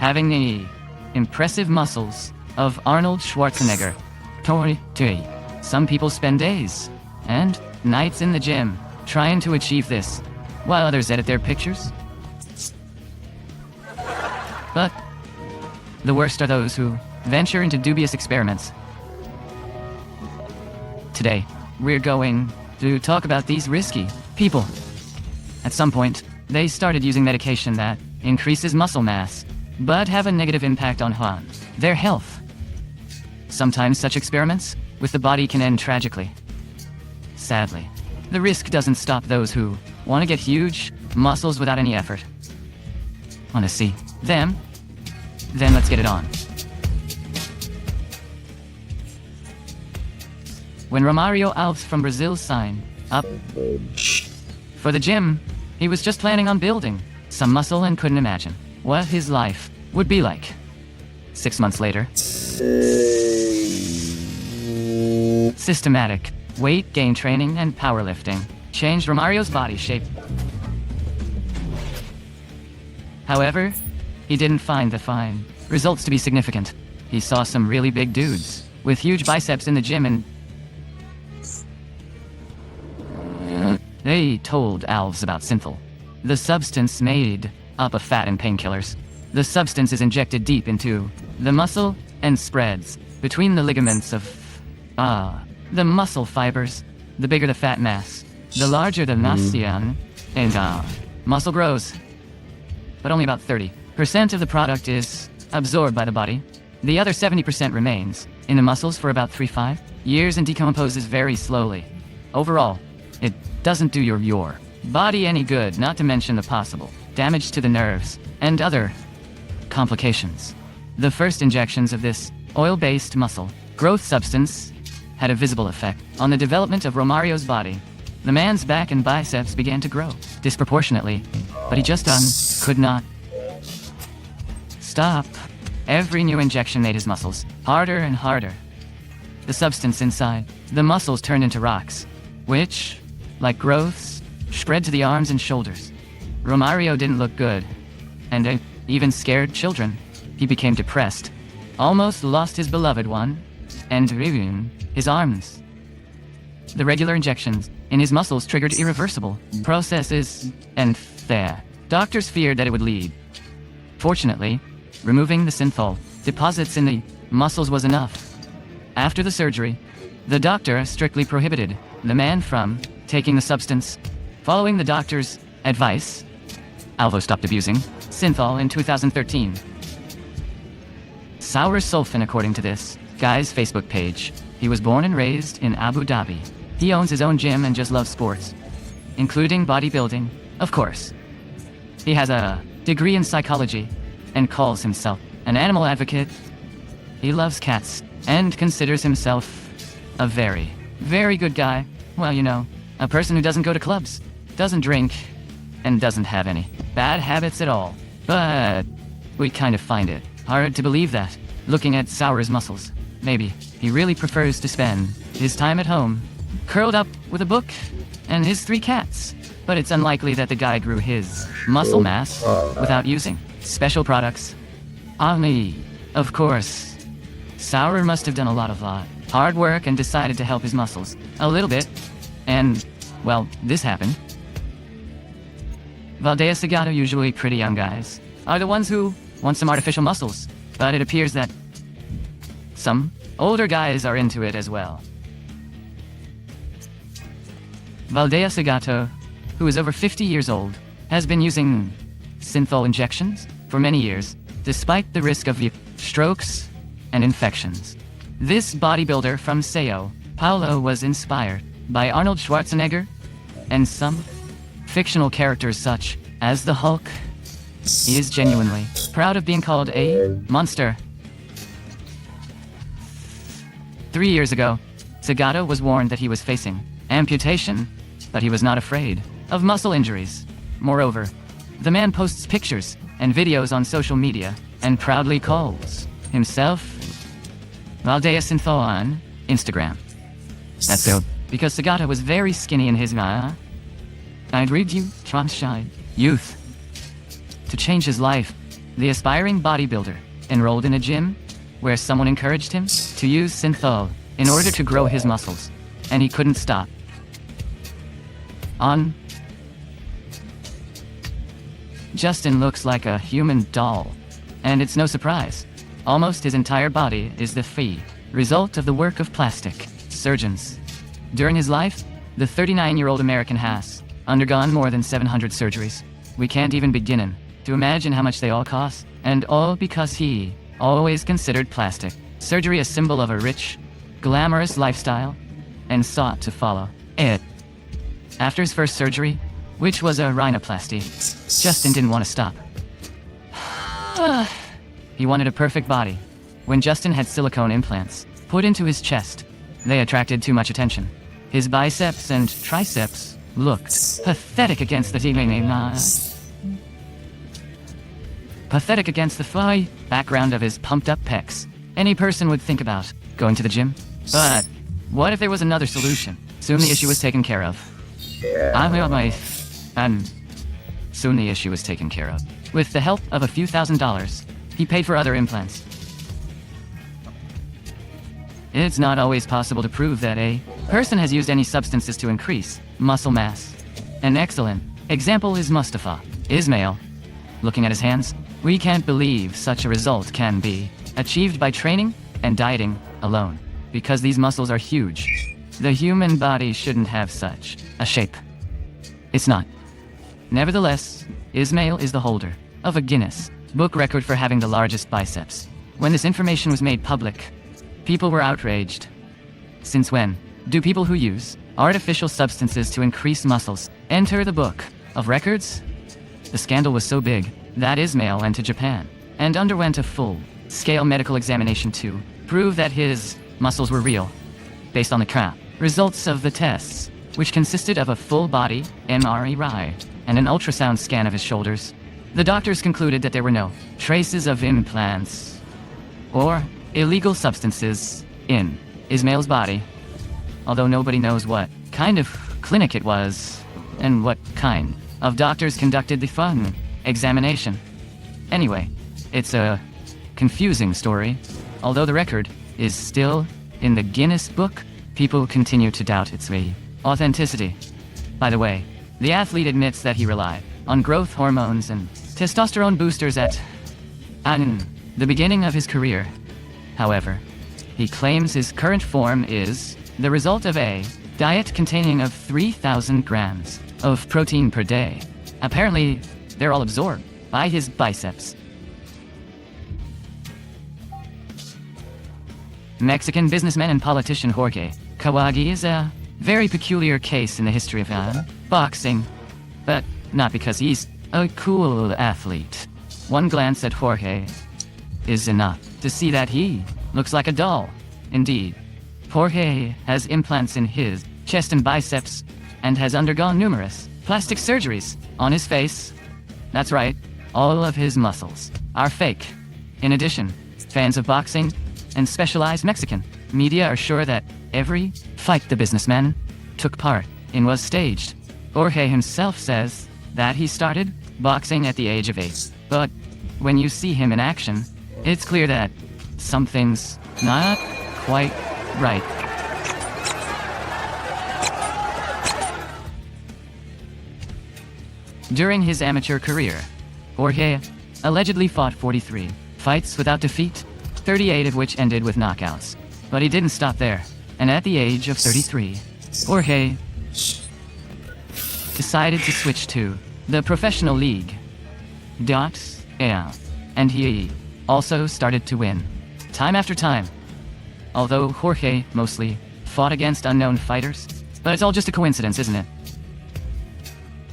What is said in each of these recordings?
having the impressive muscles of Arnold Schwarzenegger. Some people spend days and nights in the gym trying to achieve this, while others edit their pictures. But the worst are those who venture into dubious experiments. Today, we're going to talk about these risky people. At some point, they started using medication that increases muscle mass, but have a negative impact on their health. Sometimes such experiments with the body can end tragically. Sadly, the risk doesn't stop those who want to get huge muscles without any effort. Want to see them? Then let's get it on. When Romário Alves from Brazil signed up for the gym, he was just planning on building some muscle and couldn't imagine what his life would be like. 6 months later, systematic weight gain training and powerlifting changed Romário's body shape. However, he didn't find the results to be significant. He saw some really big dudes with huge biceps in the gym, and they told Alves about synthol, the substance made up of fat and painkillers. The substance is injected deep into the muscle and spreads between the ligaments of the muscle fibers. The bigger the fat mass, the larger the fascian, and muscle grows. But only about 30% of the product is absorbed by the body. The other 70% remains in the muscles for about 3-5 years and decomposes very slowly. Overall, it doesn't do your body any good, not to mention the possible damage to the nerves and other complications. The first injections of this oil-based muscle growth substance had a visible effect on the development of Romário's body. The man's back and biceps began to grow disproportionately, but he just could not stop. Every new injection made his muscles harder and harder. The substance inside the muscles turned into rocks, which, like growths, spread to the arms and shoulders. Romário didn't look good, and it even scared children. He became depressed, almost lost his beloved one, and even his arms. The regular injections in his muscles triggered irreversible processes, and their doctors feared that it would lead. Fortunately, removing the synthol deposits in the muscles was enough. After the surgery, the doctor strictly prohibited the man from taking the substance. Following the doctor's advice, Alves stopped abusing synthol in 2013. Sour Sulfan, according to this guy's Facebook page. He was born and raised in Abu Dhabi. He owns his own gym and just loves sports, including bodybuilding, of course. He has a degree in psychology and calls himself an animal advocate. He loves cats and considers himself a very, very good guy. Well, you know, a person who doesn't go to clubs, doesn't drink, and doesn't have any bad habits at all. But we kind of find it hard to believe that, looking at Sour's muscles. Maybe he really prefers to spend his time at home, curled up with a book and his 3 cats. But it's unlikely that the guy grew his muscle mass without using special products. Of course, Sour must have done a lot of hard work and decided to help his muscles a little bit. And, well, this happened. Valdeia Sagata, usually pretty young guys, are the ones who want some artificial muscles. But it appears that some older guys are into it as well. Valdeia Sagata, who is over 50 years old, has been using synthol injections for many years, despite the risk of strokes and infections. This bodybuilder from Sao Paulo was inspired by Arnold Schwarzenegger and some fictional characters such as the Hulk. He is genuinely proud of being called a monster. 3 years ago, Sagata was warned that he was facing amputation, but he was not afraid of muscle injuries. Moreover, the man posts pictures and videos on social media and proudly calls himself Valdeia Synthol on Instagram. That's so because Sagata was very skinny in his I'd read you youth. To change his life, the aspiring bodybuilder, enrolled in a gym where someone encouraged him to use synthol in order to grow his muscles, and he couldn't stop. Justin looks like a human doll, and it's no surprise. Almost his entire body is the result of the work of plastic surgeons. During his life, the 39-year-old American has undergone more than 700 surgeries. We can't even begin to imagine how much they all cost, and all because he always considered plastic surgery a symbol of a rich, glamorous lifestyle, and sought to follow it. After his first surgery, which was a rhinoplasty, Justin didn't want to stop. He wanted a perfect body. When Justin had silicone implants put into his chest, they attracted too much attention. His biceps and triceps looked pathetic against the background of his pumped-up pecs. Any person would think about going to the gym. But what if there was another solution? Soon the issue was taken care of. Soon the issue was taken care of. With the help of a few $1,000s, he paid for other implants. It's not always possible to prove that a person has used any substances to increase muscle mass. An excellent example is Mustafa Ismail. Looking at his hands, we can't believe such a result can be achieved by training and dieting alone, because these muscles are huge. The human body shouldn't have such a shape. It's not. Nevertheless, Ismail is the holder of a Guinness Book record for having the largest biceps. When this information was made public, people were outraged. Since when do people who use artificial substances to increase muscles enter the book of records? The scandal was so big that Ismail went to Japan and underwent a full-scale medical examination to prove that his muscles were real. Based on the results of the tests, which consisted of a full-body MRI and an ultrasound scan of his shoulders, the doctors concluded that there were no traces of implants or illegal substances in Ismail's body. Although nobody knows what kind of clinic it was and what kind of doctors conducted the fun examination. Anyway, it's a confusing story. Although the record is still in the Guinness Book, people continue to doubt its authenticity. By the way, the athlete admits that he relied on growth hormones and testosterone boosters at the beginning of his career. However, he claims his current form is the result of a diet containing of 3,000 grams of protein per day. Apparently, they're all absorbed by his biceps. Mexican businessman and politician Jorge Kawagi is a very peculiar case in the history of boxing, but not because he's a cool athlete. One glance at Jorge is enough to see that he looks like a doll. Indeed, Jorge has implants in his chest and biceps and has undergone numerous plastic surgeries on his face. That's right, all of his muscles are fake. In addition, fans of boxing and specialized Mexican media are sure that every fight the businessman took part in was staged. Jorge himself says that he started boxing at the age of 8. But when you see him in action, it's clear that something's not quite right. During his amateur career, Jorge allegedly fought 43 fights without defeat, 38 of which ended with knockouts. But he didn't stop there, and at the age of 33, Jorge decided to switch to the professional league. And he also started to win, time after time. Although Jorge mostly fought against unknown fighters, but it's all just a coincidence, isn't it?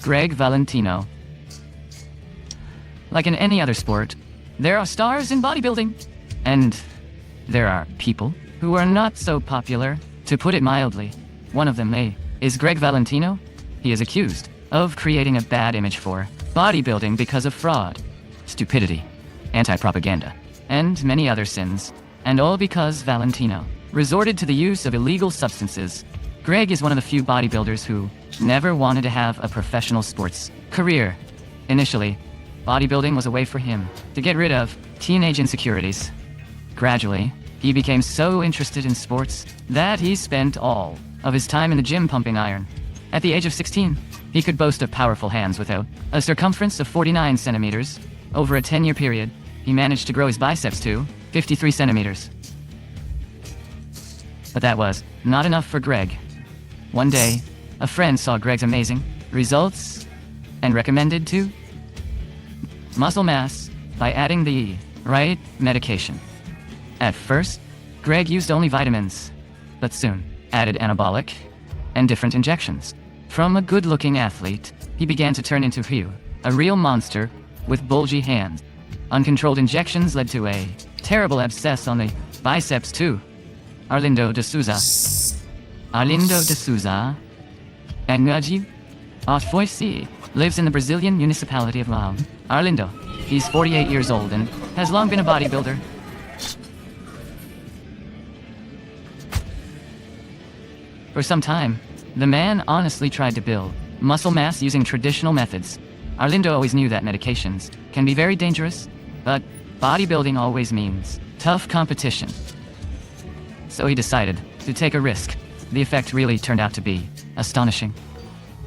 Greg Valentino. Like in any other sport, there are stars in bodybuilding, and there are people who are not so popular, to put it mildly. One of them, is Greg Valentino. He is accused of creating a bad image for bodybuilding because of fraud, stupidity, anti-propaganda, and many other sins, and all because Valentino resorted to the use of illegal substances. Greg is one of the few bodybuilders who never wanted to have a professional sports career. Initially, Bodybuilding was a way for him to get rid of teenage insecurities. Gradually, he became so interested in sports that he spent all of his time in the gym pumping iron. At the age of 16, he could boast of powerful hands without a circumference of 49 centimeters. Over a 10-year period, he managed to grow his biceps to 53 centimeters. But that was not enough for Greg. One day, a friend saw Greg's amazing results and recommended to muscle mass by adding the right medication. At first, Greg used only vitamins, but soon added anabolic and different injections. From a good-looking athlete, he began to turn into a real monster with bulgy hands. Uncontrolled injections led to a terrible abscess on the biceps too. Arlindo de Souza, Agnaji Foici, lives in the Brazilian municipality of Arlindo. He's 48 years old and has long been a bodybuilder. For some time, the man honestly tried to build muscle mass using traditional methods. Arlindo always knew that medications can be very dangerous, but bodybuilding always means tough competition. So he decided to take a risk. The effect really turned out to be astonishing.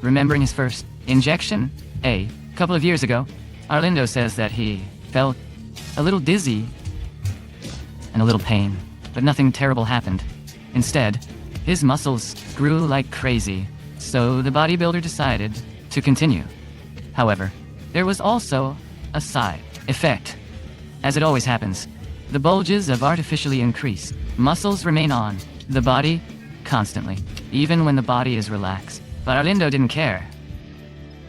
Remembering his first injection, a couple of years ago, Arlindo says that he felt a little dizzy and a little pain, but nothing terrible happened. Instead, his muscles grew like crazy, so the bodybuilder decided to continue. However, there was also a side effect. As it always happens, the bulges have artificially increased. Muscles remain on the body constantly, even when the body is relaxed. But Arlindo didn't care.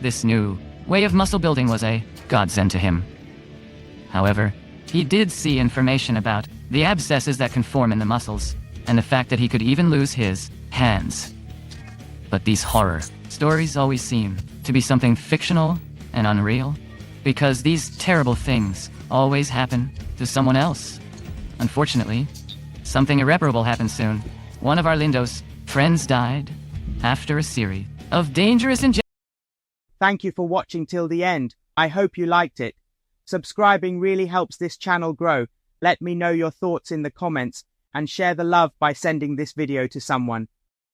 This new way of muscle building was a godsend to him. However, he did see information about the abscesses that can form in the muscles, and the fact that he could even lose his hands. But these horror stories always seem to be something fictional and unreal, because these terrible things always happen to someone else. Unfortunately, something irreparable happened soon. One of Arlindo's friends died after a series of dangerous injections. Thank you for watching till the end. I hope you liked it. Subscribing really helps this channel grow. Let me know your thoughts in the comments and share the love by sending this video to someone.